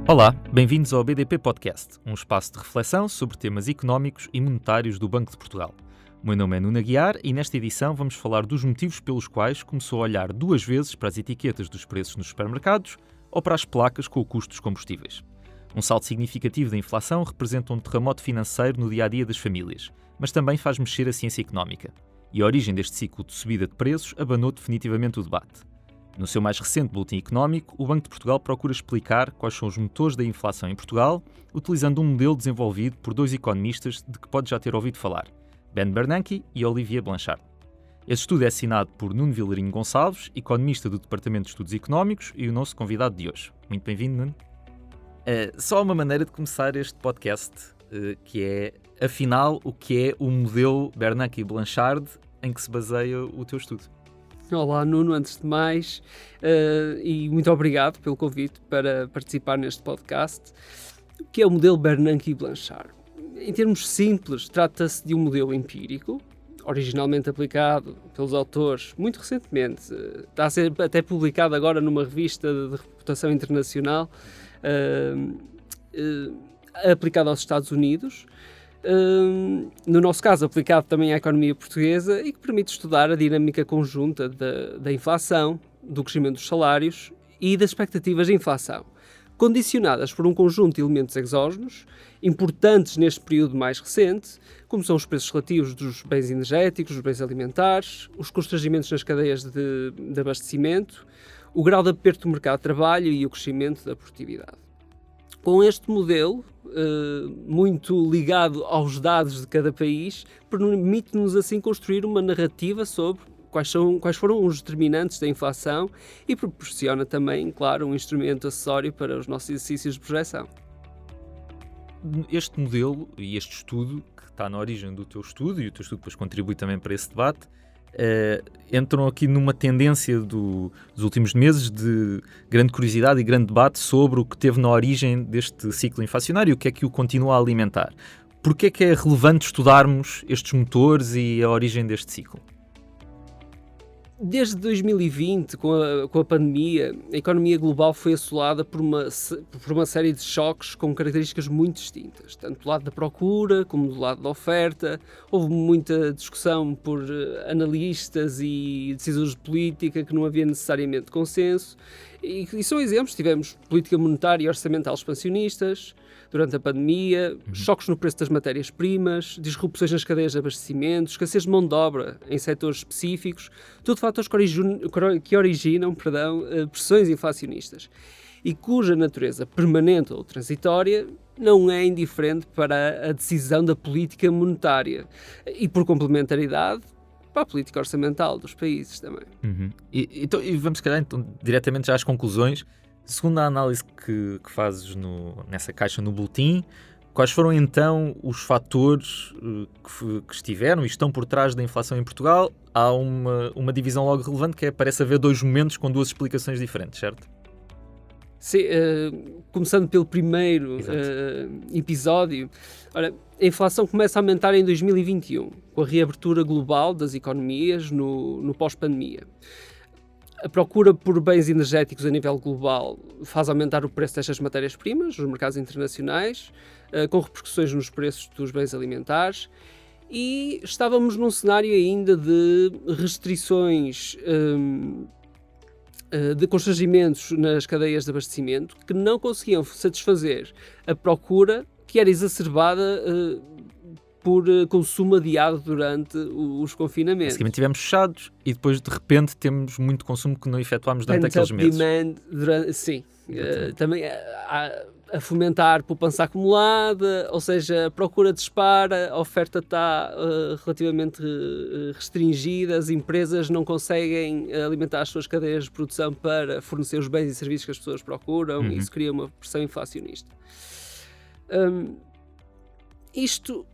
Olá, bem-vindos ao BDP Podcast, um espaço de reflexão sobre temas económicos e monetários do Banco de Portugal. O meu nome é Nuno Aguiar e nesta edição vamos falar dos motivos pelos quais começou a olhar duas vezes para as etiquetas dos preços nos supermercados ou para as placas com o custo dos combustíveis. Um salto significativo da inflação representa um terremoto financeiro no dia-a-dia das famílias, mas também faz mexer a ciência económica. E a origem deste ciclo de subida de preços abanou definitivamente o debate. No seu mais recente boletim económico, o Banco de Portugal procura explicar quais são os motores da inflação em Portugal, utilizando um modelo desenvolvido por dois economistas de que pode já ter ouvido falar, Ben Bernanke e Olivier Blanchard. Este estudo é assinado por Nuno Vilarinho Gonçalves, economista do Departamento de Estudos Económicos e o nosso convidado de hoje. Muito bem-vindo, Nuno. Só há uma maneira de começar este podcast, que é, afinal, o que é o modelo Bernanke e Blanchard em que se baseia o teu estudo. Olá, Nuno, antes de mais, e muito obrigado pelo convite para participar neste podcast, que é o modelo Bernanke e Blanchard. Em termos simples, trata-se de um modelo empírico, originalmente aplicado pelos autores muito recentemente, está a ser até publicado agora numa revista de reputação internacional, aplicado aos Estados Unidos, no nosso caso aplicado também à economia portuguesa e que permite estudar a dinâmica conjunta da inflação, do crescimento dos salários e das expectativas de inflação, condicionadas por um conjunto de elementos exógenos importantes neste período mais recente, como são os preços relativos dos bens energéticos, dos bens alimentares, os constrangimentos nas cadeias de abastecimento, o grau de aperto do mercado de trabalho e o crescimento da produtividade. Com este modelo, muito ligado aos dados de cada país, permite-nos assim construir uma narrativa sobre quais foram os determinantes da inflação e proporciona também, claro, um instrumento acessório para os nossos exercícios de projeção. Este modelo e este estudo, que está na origem do teu estudo, e o teu estudo depois contribui também para esse debate, entram aqui numa tendência dos últimos meses de grande curiosidade e grande debate sobre o que teve na origem deste ciclo inflacionário e o que é que o continua a alimentar. Porquê é que é relevante estudarmos estes motores e a origem deste ciclo? Desde 2020, com a pandemia, a economia global foi assolada por uma série de choques com características muito distintas, tanto do lado da procura como do lado da oferta. Houve muita discussão por analistas e decisores de política que não havia necessariamente consenso. E são exemplos, tivemos política monetária e orçamental expansionistas durante a pandemia, choques no preço das matérias-primas, disrupções nas cadeias de abastecimento, escassez de mão de obra em setores específicos, tudo fatores que originam pressões inflacionistas e cuja natureza permanente ou transitória não é indiferente para a decisão da política monetária e, por complementaridade, para a política orçamental dos países também. E vamos, se calhar, diretamente já às conclusões. Segundo a análise que fazes nessa caixa no boletim, quais foram então os fatores que estiveram e estão por trás da inflação em Portugal? Há uma divisão logo relevante que parece haver dois momentos com duas explicações diferentes, certo? Sim, começando pelo primeiro episódio, ora, a inflação começa a aumentar em 2021, com a reabertura global das economias no pós-pandemia. A procura por bens energéticos a nível global faz aumentar o preço destas matérias-primas nos mercados internacionais, com repercussões nos preços dos bens alimentares, e estávamos num cenário ainda de restrições, de constrangimentos nas cadeias de abastecimento que não conseguiam satisfazer a procura que era exacerbada por consumo adiado durante os confinamentos. Basicamente estivemos fechados e depois de repente temos muito consumo que não efetuámos durante aqueles meses. Sim, também a fomentar poupança acumulada, ou seja, a procura dispara, a oferta está relativamente restringida, as empresas não conseguem alimentar as suas cadeias de produção para fornecer os bens e serviços que as pessoas procuram, e isso cria uma pressão inflacionista. Isto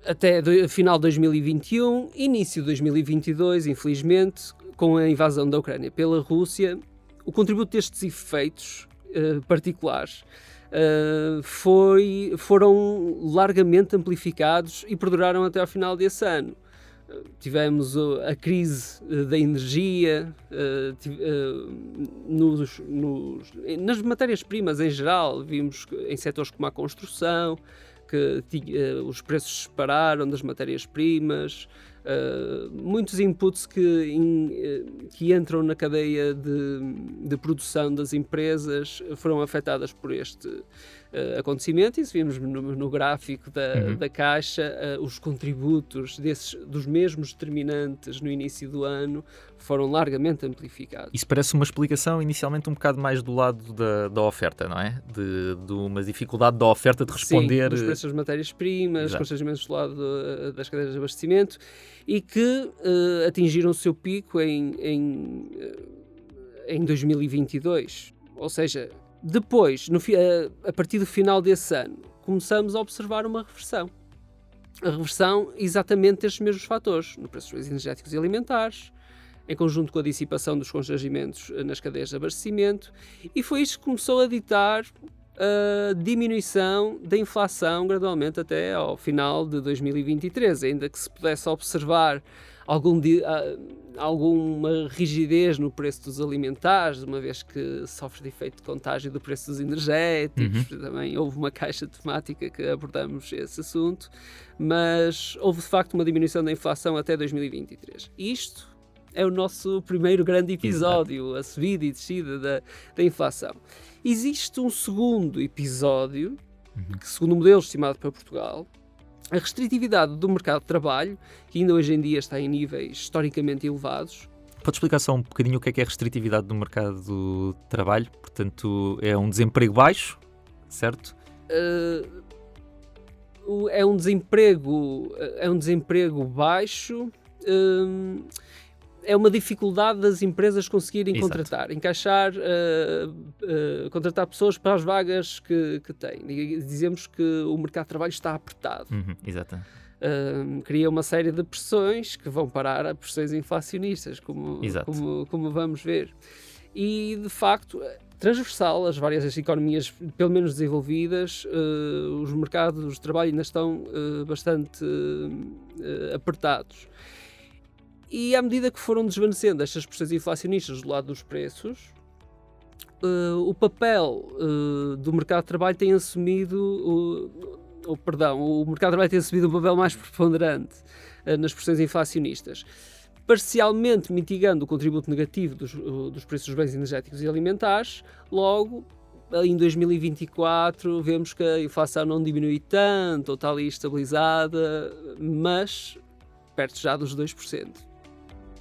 até final de 2021, início de 2022, infelizmente, com a invasão da Ucrânia pela Rússia, o contributo destes efeitos particulares foram largamente amplificados e perduraram até ao final desse ano, tivemos a crise da energia, nas matérias-primas em geral, vimos em setores como a construção, que os preços dispararam das matérias-primas, muitos inputs que entram na cadeia de produção das empresas foram afetadas por este acontecimento. Isso vimos no gráfico da Caixa, os contributos dos mesmos determinantes no início do ano foram largamente amplificados. Isso parece uma explicação inicialmente um bocado mais do lado da oferta, não é? De uma dificuldade da oferta de responder... Sim, os preços das matérias-primas, constrangimentos do lado das cadeias de abastecimento, e que atingiram o seu pico em 2022. Ou seja, depois, a partir do final desse ano, começamos a observar uma reversão. A reversão exatamente destes mesmos fatores, no preço dos bens energéticos e alimentares, em conjunto com a dissipação dos constrangimentos nas cadeias de abastecimento, e foi isto que começou a ditar a diminuição da inflação gradualmente até ao final de 2023, ainda que se pudesse observar alguma rigidez no preço dos alimentares, uma vez que sofre de efeito de contágio do preço dos energéticos. Também houve uma caixa temática que abordamos esse assunto, mas houve de facto uma diminuição da inflação até 2023. Isto é o nosso primeiro grande episódio, a subida e descida da inflação. Existe um segundo episódio, que segundo o modelo estimado para Portugal, a restritividade do mercado de trabalho, que ainda hoje em dia está em níveis historicamente elevados. Pode explicar só um bocadinho o que é a restritividade do mercado de trabalho? Portanto, é um desemprego baixo, certo? É um desemprego baixo, é uma dificuldade das empresas conseguirem contratar pessoas para as vagas que têm. Dizemos que o mercado de trabalho está apertado. Exato. Cria uma série de pressões que vão parar a pressões inflacionistas, como vamos ver. E, de facto, transversal, as várias economias, pelo menos desenvolvidas, os mercados de trabalho ainda estão bastante apertados. E à medida que foram desvanecendo estas pressões inflacionistas do lado dos preços, o papel do mercado de trabalho tem assumido, o mercado de trabalho tem assumido um papel mais preponderante nas pressões inflacionistas, parcialmente mitigando o contributo negativo dos preços dos bens energéticos e alimentares. Logo, em 2024, vemos que a inflação não diminui tanto, ou está ali estabilizada, mas perto já dos 2%.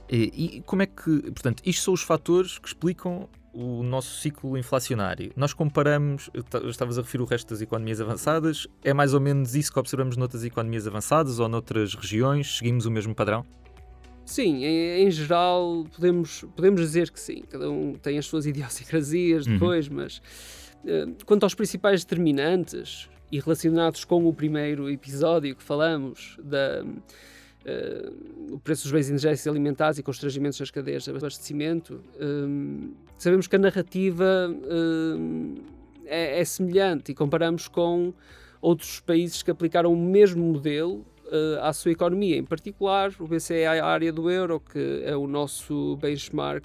E como é que, portanto, isto são os fatores que explicam o nosso ciclo inflacionário. Nós comparamos, estavas a referir o resto das economias avançadas, é mais ou menos isso que observamos noutras economias avançadas ou noutras regiões? Seguimos o mesmo padrão? Sim, em geral podemos dizer que sim. Cada um tem as suas idiosincrasias depois, mas quanto aos principais determinantes e relacionados com o primeiro episódio que falamos, o preço dos bens energéticos e alimentares e constrangimentos nas cadeias de abastecimento, sabemos que a narrativa é semelhante e comparamos com outros países que aplicaram o mesmo modelo à sua economia, em particular o BCE, a área do euro, que é o nosso benchmark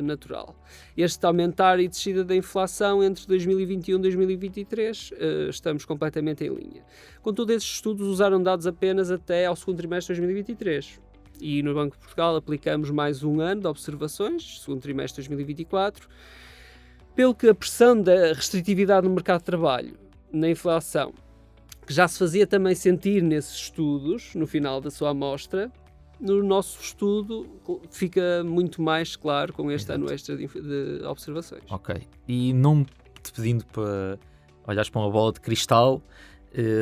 natural. Este aumentar e descida da inflação entre 2021 e 2023 estamos completamente em linha. Contudo, esses estudos usaram dados apenas até ao segundo trimestre de 2023. E no Banco de Portugal aplicamos mais um ano de observações, segundo trimestre de 2024, pelo que a pressão da restritividade no mercado de trabalho, na inflação, que já se fazia também sentir nesses estudos, no final da sua amostra, no nosso estudo fica muito mais claro com este ano extra de observações. Ok. E não te pedindo para olhares para uma bola de cristal,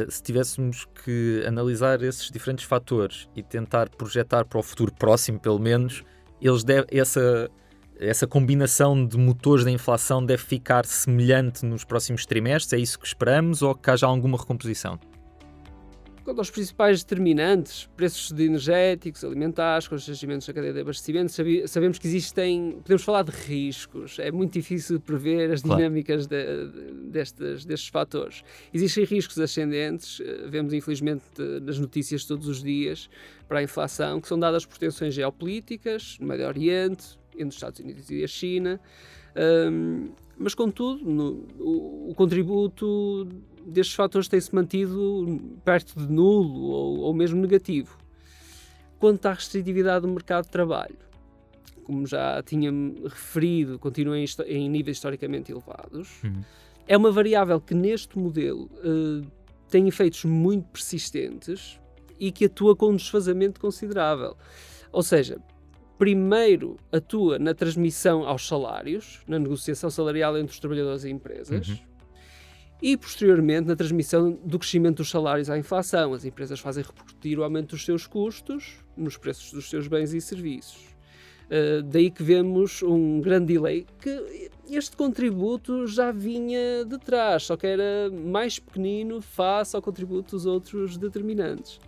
se tivéssemos que analisar esses diferentes fatores e tentar projetar para o futuro próximo, pelo menos, essa combinação de motores da inflação deve ficar semelhante nos próximos trimestres? É isso que esperamos ou que haja alguma recomposição? Quanto aos principais determinantes, preços de energéticos, alimentares, constrangimentos na cadeia de abastecimento, sabemos que podemos falar de riscos. É muito difícil prever as dinâmicas destes fatores. Existem riscos ascendentes, vemos infelizmente nas notícias todos os dias, para a inflação, que são dadas por tensões geopolíticas, no Médio Oriente, entre os Estados Unidos e a China, mas contudo, o contributo destes fatores tem-se mantido perto de nulo ou mesmo negativo. Quanto à restritividade do mercado de trabalho, como já tinha referido, continua em níveis historicamente elevados. É uma variável que neste modelo tem efeitos muito persistentes e que atua com um desfazamento considerável. Ou seja, primeiro atua na transmissão aos salários, na negociação salarial entre os trabalhadores e empresas, e posteriormente na transmissão do crescimento dos salários à inflação. As empresas fazem repercutir o aumento dos seus custos nos preços dos seus bens e serviços. Daí que vemos um grande delay, que este contributo já vinha de trás, só que era mais pequenino face ao contributo dos outros determinantes.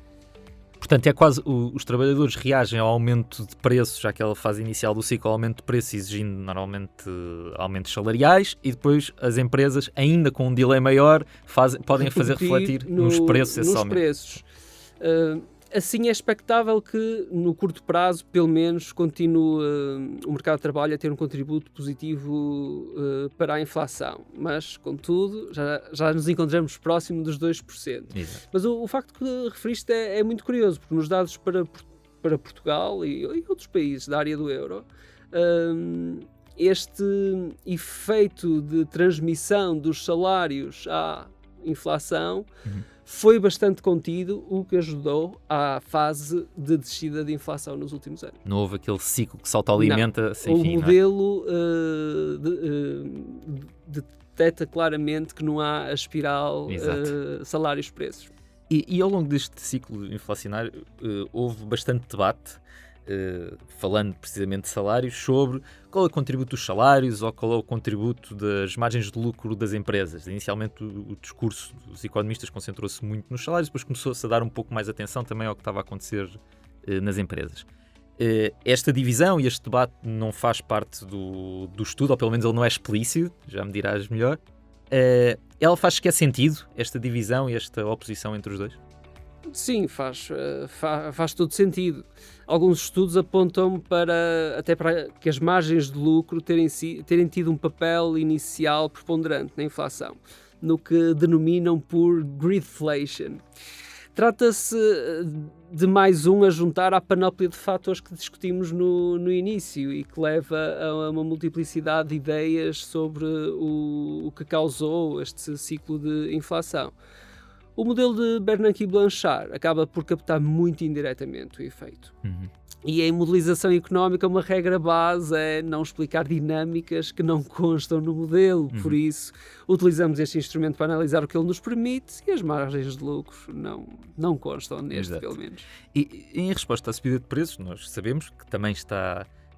Portanto, é quase os trabalhadores reagem ao aumento de preços, já aquela fase inicial do ciclo, ao aumento de preços, exigindo normalmente aumentos salariais, e depois as empresas, ainda com um delay maior, podem fazer refletir nos preços esse aumento. Assim é expectável que no curto prazo, pelo menos, continue o mercado de trabalho a ter um contributo positivo para a inflação. Mas, contudo, já nos encontramos próximo dos 2%. Exato. Mas o facto que referiste é muito curioso, porque nos dados para Portugal e outros países da área do euro, este efeito de transmissão dos salários à inflação foi bastante contido, o que ajudou à fase de descida de inflação nos últimos anos. Não houve aquele ciclo que se autoalimenta sem fim, o modelo detecta claramente que não há a espiral salários-preços. E ao longo deste ciclo inflacionário houve bastante debate, falando precisamente de salários, sobre qual é o contributo dos salários ou qual é o contributo das margens de lucro das empresas. Inicialmente o discurso dos economistas concentrou-se muito nos salários, depois começou-se a dar um pouco mais atenção também ao que estava a acontecer nas empresas. Esta divisão e este debate não faz parte do estudo, ou pelo menos ele não é explícito, já me dirás melhor. Ela faz sequer sentido, esta divisão e esta oposição entre os dois? Sim, faz todo sentido. Alguns estudos apontam para que as margens de lucro terem tido um papel inicial preponderante na inflação, no que denominam por greedflation. Trata-se de mais um a juntar à panóplia de fatores que discutimos no início e que leva a uma multiplicidade de ideias sobre o que causou este ciclo de inflação. O modelo de Bernanke e Blanchard acaba por captar muito indiretamente o efeito. E em modelização económica, uma regra base é não explicar dinâmicas que não constam no modelo. Por isso, utilizamos este instrumento para analisar o que ele nos permite e as margens de lucro não constam neste, Exato. pelo menos. E em resposta à subida de preços, nós sabemos que também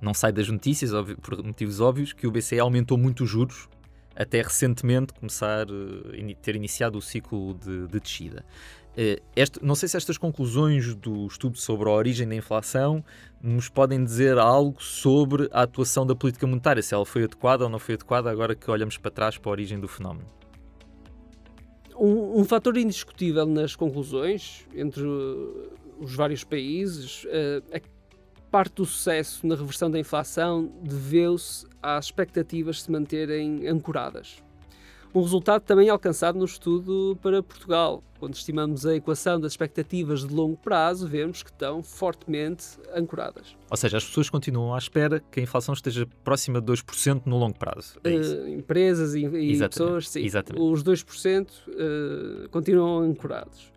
não sai das notícias, por motivos óbvios, que o BCE aumentou muito os juros, até recentemente ter iniciado o ciclo de descida. Não sei se estas conclusões do estudo sobre a origem da inflação nos podem dizer algo sobre a atuação da política monetária, se ela foi adequada ou não foi adequada, agora que olhamos para trás para a origem do fenómeno. Um fator indiscutível nas conclusões entre os vários países é que parte do sucesso na reversão da inflação deveu-se às expectativas se manterem ancoradas. Um resultado também alcançado no estudo para Portugal. Quando estimamos a equação das expectativas de longo prazo, vemos que estão fortemente ancoradas. Ou seja, as pessoas continuam à espera que a inflação esteja próxima de 2% no longo prazo. É isso? Empresas e pessoas, sim. Exatamente. Os 2% continuam ancorados.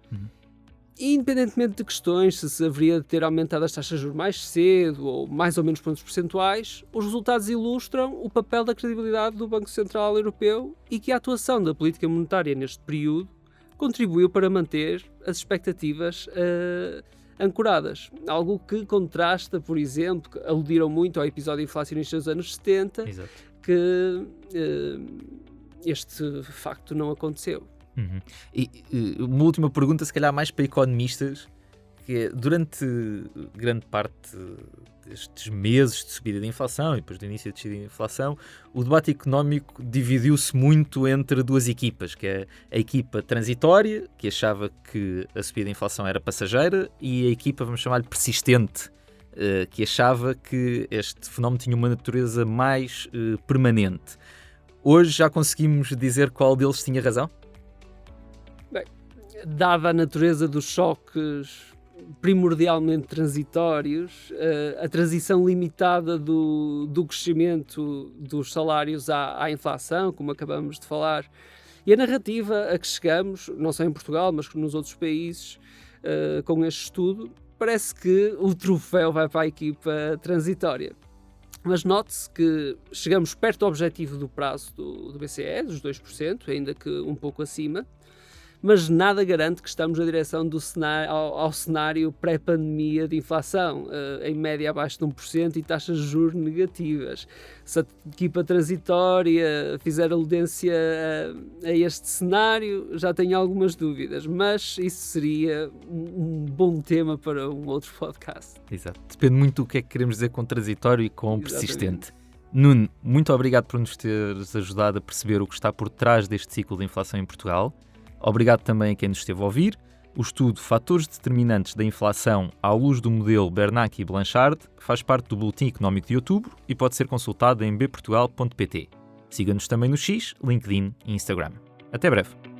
Independentemente de questões se haveria de ter aumentado as taxas de juros mais cedo ou mais ou menos pontos percentuais, os resultados ilustram o papel da credibilidade do Banco Central Europeu e que a atuação da política monetária neste período contribuiu para manter as expectativas ancoradas. Algo que contrasta, por exemplo, que aludiram muito ao episódio inflacionista dos anos 70, Exato. que este facto não aconteceu. E uma última pergunta, se calhar mais para economistas, que é, durante grande parte destes meses de subida da inflação e depois do início da descida da inflação, o debate económico dividiu-se muito entre duas equipas, que é a equipa transitória, que achava que a subida da inflação era passageira, e a equipa, vamos chamar-lhe persistente, que achava que este fenómeno tinha uma natureza mais permanente. Hoje já conseguimos dizer qual deles tinha razão? Bem, dada a natureza dos choques primordialmente transitórios, a transição limitada do crescimento dos salários à inflação, como acabamos de falar, e a narrativa a que chegamos, não só em Portugal, mas nos outros países, com este estudo, parece que o troféu vai para a equipa transitória. Mas note-se que chegamos perto do objetivo do prazo do BCE, dos 2%, ainda que um pouco acima, mas nada garante que estamos na direção ao cenário pré-pandemia de inflação, em média abaixo de 1% e taxas de juros negativas. Se a equipa transitória fizer aludência a este cenário, já tenho algumas dúvidas, mas isso seria um bom tema para um outro podcast. Exato. Depende muito do que é que queremos dizer com transitório e com persistente. Exatamente. Nuno, muito obrigado por nos teres ajudado a perceber o que está por trás deste ciclo de inflação em Portugal. Obrigado também a quem nos esteve a ouvir. O estudo Fatores Determinantes da Inflação à luz do modelo Bernanke e Blanchard faz parte do Boletim Económico de outubro e pode ser consultado em bportugal.pt. Siga-nos também no X, LinkedIn e Instagram. Até breve.